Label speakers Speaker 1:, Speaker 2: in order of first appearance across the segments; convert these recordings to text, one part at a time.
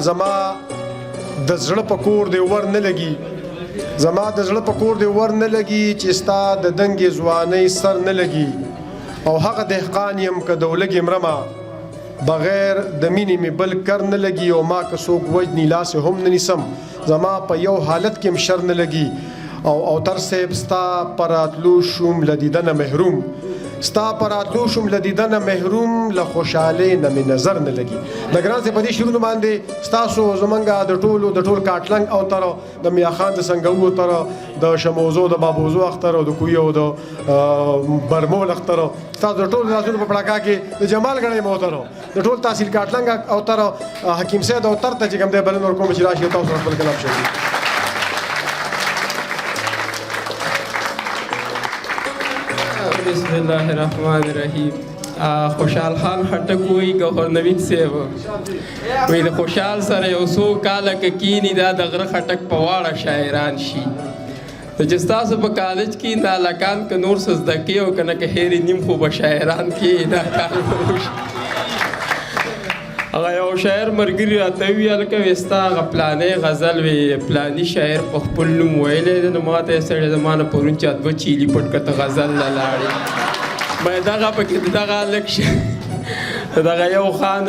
Speaker 1: زما د زړه په کور دی ور نه لګي زما د زړه په کور دی ور نه لګي چې ستا د دنګې ځوانۍ سر نه لګي او هغه دهقان یم که د ولږې مرمه بغیر د مینې مې بل کر نه لګي او ما که څوک وجني لاس هم نه نیسم زما په یو حالت کې م شر نه لګي او تر صاحب ستا پر راتلو شوم له دیدنه محروم ستا پر راتلو شوم له دیدنه محروم له خوشحالۍ نه مې نظر نه لګي د ګران صاحب په دې شعرونو باندې ستاسو زمونږ د ټول کاټلنګ او تر د میا خان د سنګو تر د شموزو د بابوزو اختر او د کوی او د برمول اختر ستاسو د ټول رازونو په پړاکا کې د جمال غړې موترو د ټول تحصیل کاټلنګ او تر حکیم سید او تر ته چې کوم د بلن ور کوم چې راشي تاسو خپل کلام شي
Speaker 2: بسم الله الرحمن الرحیم خوشحال خان خټک وایي ګوهر نوید صاحب وایي د خوشحال سره یو څو کاله که کیني دا د غره خټک په واړه شاعران شي نو چې ستاسو په کالج کې دا هلکان که نور څه زده کوي او که نه که هېرې نیم خو به شاعران کې دا کار به وشي هغه یو شاعر ملګري راته وویل هلکه وایي ستا هغه پلانی غزل وی پلاني شاعر په خپل نوم ویلی دی نو ما ته یې سړی زما نه پرون چا دوه چیلي پټ کړه ته غزل له لاړې ما دغه پکې دغه هلک دغه یو خان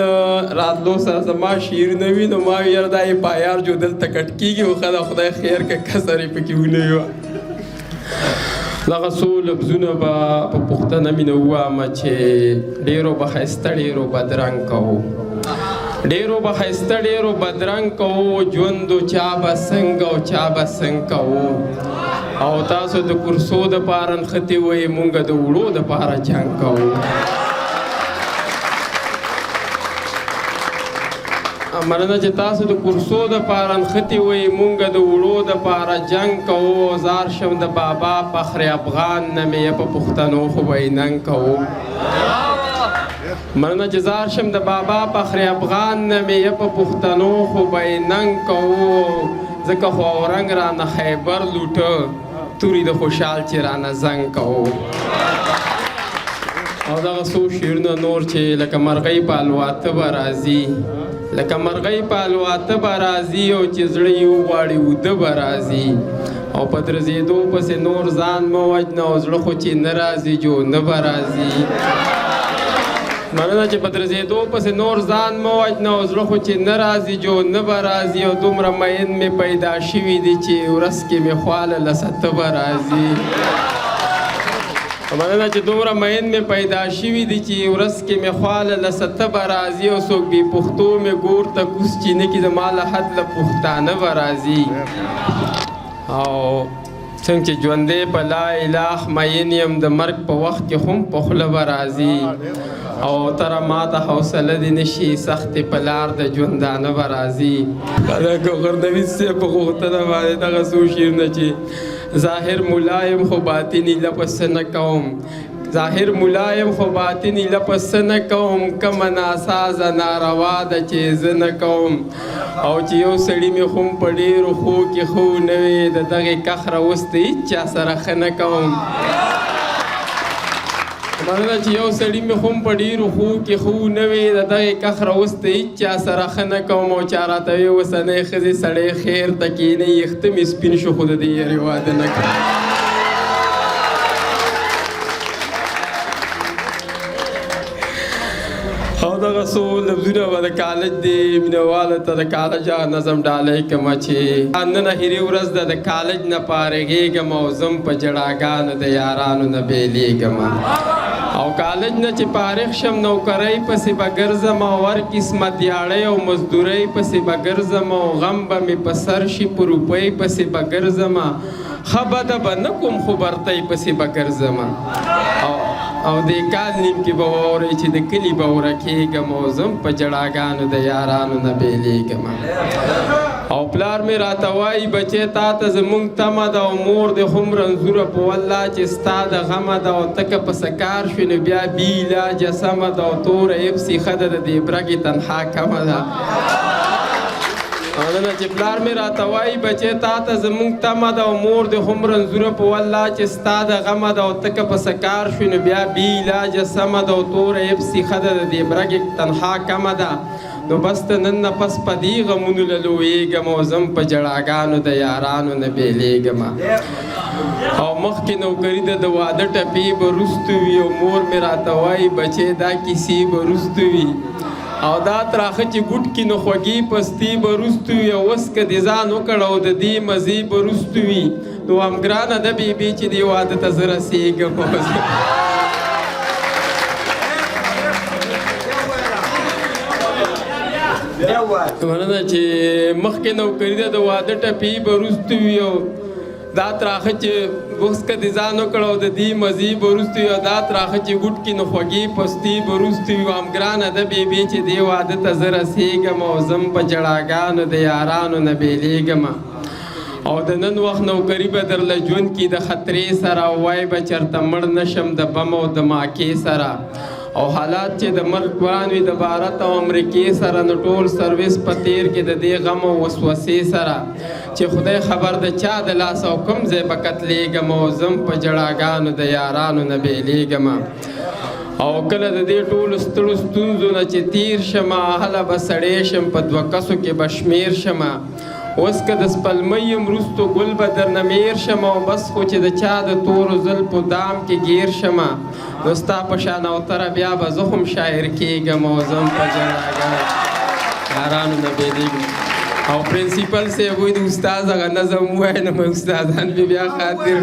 Speaker 2: راتلو سره زما شعر نه وي نو ما ویل یاره دا یې پایار جو دلته کټ کېږي خو ښه ده خدای خیر که کسر یې پکې ونه وي دغه څو لفظونه به په پوښتنه مینه ووامه چې ډېرو به ښایسته ډېرو بدرنګ کوو ډېرو به ښایسته ډېرو بدرنګ کوو ژوندو چا به څنګه او چا به څنګه کوو او تاسو د کورسو دپاره نښتې وایي مونږ د وړو دپاره جنګ کوو مننه چې تاسو د کورسو دپاره نښتې وایي مونږ د وړو دپاره جنګ کوو زار شم د بابا فخر افغان نه مې یې په پښتنو خو به یې ننګ کوو مننه چې زار شم د بابا فخر افغان نه مې یې په پښتنو خو به یې ننګ کوو ځکه خو اورنګ رانه خیبر لوټه توري د خوشحال چې رانه زنګ کوو او دغه څو شعرونه نور چې لکه مرغۍ په الواته به راځي لکه مرغۍ په الواته به راځي او چې زړه یې وغواړي وده به راځي او په درځېدو پسې نور ځان مه وجنه او زړه خو چې نه راځي جو نه به راځي مننه چې په درځېدو پسې نور ځان مه وجنه او زړه خو چې نه راځي جو نه به راځي او دومره مین مې پیدا شوي دي چې ورځ کې مې خواله له سته به راځي مننه چې دومره مین مې پیدا شوي دي چې ورځ کې مې خواله له سته به راځي او څوک بې پښتو مې ګور ته کوس چې نه کي زما له حد له پښتانه به راځي او څنګه چې ژوندی په لا اله مین یم د مرګ په وخت کې هم په خوله به راځي او تره ما ته حوصله دې نشي سختې په لار د ژوندانه به راځي دا ګوهر نوید صاحب په غوښتنه باندې دغه څو شعرونه چې ظاهر ملایم خو باطني لپس نه کوم ظاهر ملایم خو باطني لپس نه کوم کمه ناسازه ناروا ده چې زه نه کوم او چې یو سړي مې خو په ډېرو ښو کې ښه نه وي د دغې کخره اوس د هېڅ چا سره ښه نه کوم مننه چې یو سړي مې خو په ډېرو ښو کې ښه نه وي د دغې کخره اوس د هېڅ چا سره ښه نه کوم او چا راته وي اوسنۍ ښځې سړی خیر ته کښېنئ یخته مې سپین شو خو د دې یارې واده نه کوم او دغه څو لفظونه به د کالج د مینهوالو ته د کالج هغه نظم ډالۍ کړمه چې نن هیرې ورځ ده د کالج نه فارغېږم او ځم په جړاګانو د یارانو نه بېلېږم او کالج نه چې فارغ شم نوکرۍ پسې به ګرځم او هر قسمه دیاړۍ او مزدورۍ پسې به ګرځم او غم به مې په سر شي په روپۍ پسې به ګرځم ښه بده به نه کوم خو برتۍ پسې به ګرځم او د کال نیم کې به واورئ چې د کلي به ورکېږم او ځم په جړاګانو د یارانو نه بېلېږم او پلار مې راته وایي بچی تا ته زموږ تمه ده او مور دې هم رنځوره په والله چې ستا د غمه ده او ته که په څه کار شوې نو بیا بې علاجه سمه ده او توره یبسې ښه ده د دې برګې تنخوا کمه ده مننه چې پلار مې راته وایي بچی تا ته زموږ تمه ده او مور دې هم رنځوره په والله چې ستا د غمه ده او ته که په څه کار شوې نو بیا بې علاجه سمه ده او توره یبسې ښه ده د دې برګې تنخوا کمه ده نو بس ته نن نه پس په دې غمونو له لویږم او زم په ژړاګانو د یارانو نه بیلیږم او مخکې نوکري د واده ټپې به وروستو وي او مور مې راته وایي بچې دا کیسې به وروستو وي او دا تراخه چې ګوټ کې نو خوږې پستې به وروستو وي او اوس که دې ځان وکړ او د دې مزې به وروستو وي نو هم ګرانه ده بېبې چې دې واده ته زه رسېږم مننه چې مخکې نوکري ده د واده ټپې به وروستو وي او دا تراخه چې اوس که دې ځان وکړ او د دې مزې به وروستو وي او دا تراخه چې ګوټ کې نو خوږې پستې به وروستو وي هم ګرانه ده بېبې چې دې واده ته زه رسېږم او زم په ژړاګانو د یارانو نه بیلیږم او د نن وخت نوکري به درله ژوند کې د خطرې سره وای به چېرته مړ نه شم د بم او د ماکې سره او حالات چې د مرګ ګران وي د بھارت او امریکې سره نو ټول سروس په تیر کې د دې غم او وسوسې سره چې خدای خبر د چا د لاس او کوم ځای به قتلېږم او زم په ژړاګانو د یارانو نه بیلیږم او کله د دې ټولو ستړو ستونزو نه چې تیر شمه هله به سړی شم په دوه کسو کې به شمېر شمه اوس که د سپلمۍ یم وروستو ګل به درنه میر شم او بس خو چې د چا د تورو زلفو دام کې ګیر شمه نو ستا په شان اوتره بیا به زه هم شاعر کېږم او زم په ژړاګانو یارانو نه بیلیږم او پرنسپل صاحب وایي د استاد هغه نظم ووایه نو مې استادان مې بیا خاطر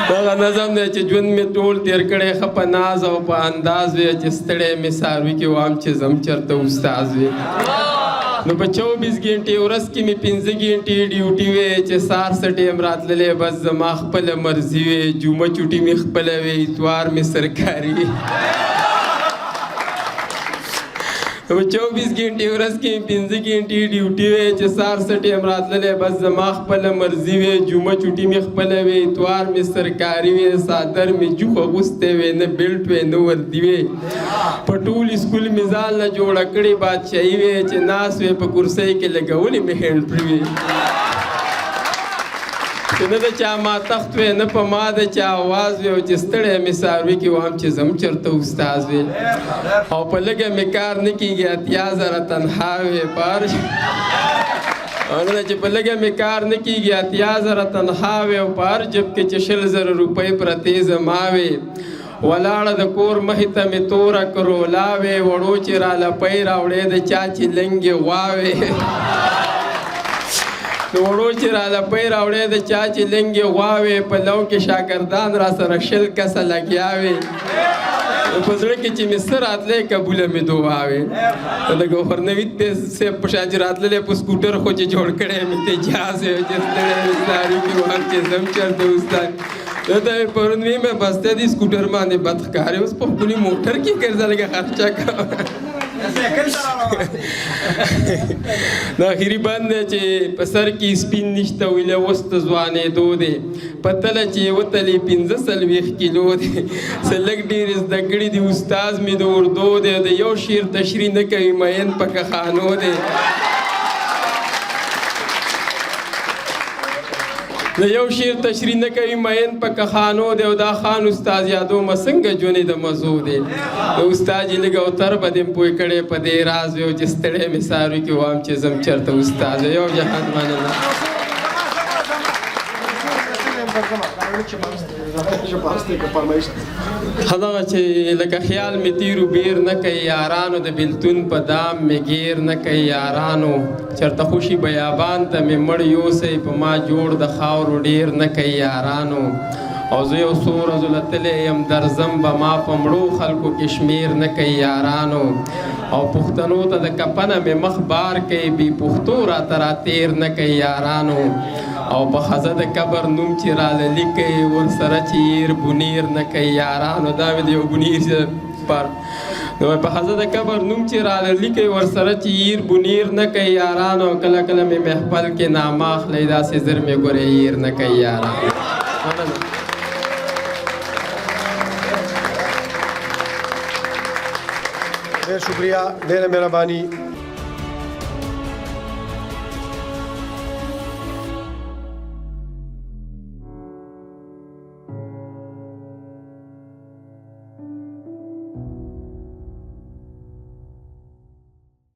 Speaker 2: دغه نظم دی چې ژوند مې ټول تېر کړی ښه په ناز او په انداز وی چې ستړی مې څاروي کې وام چې زم چېرته استاز وي نو په 24 ګنټې ورځ کې مې 15 ګنټې ډیوټي وی چې سار څه ټیم راتللی بس زما خپله مرضي وی جمعه چوټي مې خپله وی اتوار مې سرکاري وي په 24 ګنټې ورځ کې 15 ګنټې ډیوټي وی چې سار څه ټیم راتللی بس زما خپله مرضي وی جمعه چوټي مې خپله وی اتوار مې سرکاري وی څادر مې جوخ اغوستی وی نه بیلټ وی نه وردي وی په ټول سکول مې ځان نه جوړه کړې بادشاهي وی چې ناست وی په کرسۍ کې لګولې مې هینډ فري وی چې نه د چا ما تخت وی نه په ما د چا آواز وی او چې ستړی مې څاروي کې وام چې زم چېرته استاز وی او په لږه مې کار نه کېږي 80,000 تنخوا وی پر او نه چې په لږه مې کار نه کېږي 80,000 تنخوا وی او په هر جب کې چې 100,000 روپۍ پرتې زما وی ولاړه د کور مخې ته مې توره کرولا وی وړو چې رالپۍ راوړې د چا چې لنګې غوا وی د وړو چې رالپۍ راوړې د چا چې لنګې غوا وی په لو کې شاګردان را سره 20 کسه لګیا وی په زړه کې چې مې څه راتلی قبوله مې دعا وی د ګوهرنوید صاحب په شان چې راتللی په سکوټر خو چې جوړ کړی مې تجاز وی چې ستړی مې ساري کې وام چې زم چېرته استاد ته مې پرون وی مې بسته دي سکوټر باندې بد ښکاري اوس په خپلې موټر کې ګرځه لږه خرچه کوه د اخري بند دی چې په سر کې سپین نشته ویله اوس ته ځوانېدو دی په تله چې وتلې 45 کیلو دی څه لږ ډېر زده کړي دي استاز مې د اردو دی د یو شعر تشریح نه کوي مین په کښانو دی د یو شعر تشریح نه کوي مین په کښانو دی او دا خان استاد یادومه څنګه ژوند د مزو دی د استاد یې لږ اوتر به دې پوه کړی په دې راز وی او چې ستړی مې څاروي کې وام چې زم چېرته استاد یو جهان مننه هغه چې لکه خیال مې تیرو بیر نه کوي یارانو د بېلتون په دام مې ګیر نه کوي یارانو چېرته خوشي بیابان ته مې مړ یوسئ په ما جوړ د خاورو ډېر نه کوي یارانو او زه یو څو ورځو له تللی یم درځم به ما په مړو خلکو کې شمېر نه کوي یارانو او پښتنو ته د کپنه مې مخ بار کوي بې پښتو راته راتېر نه کوي یارانو او په ښځه د قبر نوم چې راله لیکئ ورسره چې یېر بونیر نه کوي یارانو دا مې د یو بونیر پر نو په ښځه د قبر نوم چې راله لیکئ ورسره چې یېر بونیر نه کوي یارانو کله کله مې محفل کې نامه اخلی داسې زر مې ګورې یېر نه کوي یارانو
Speaker 1: ډېر شکریه ډېره مهرباني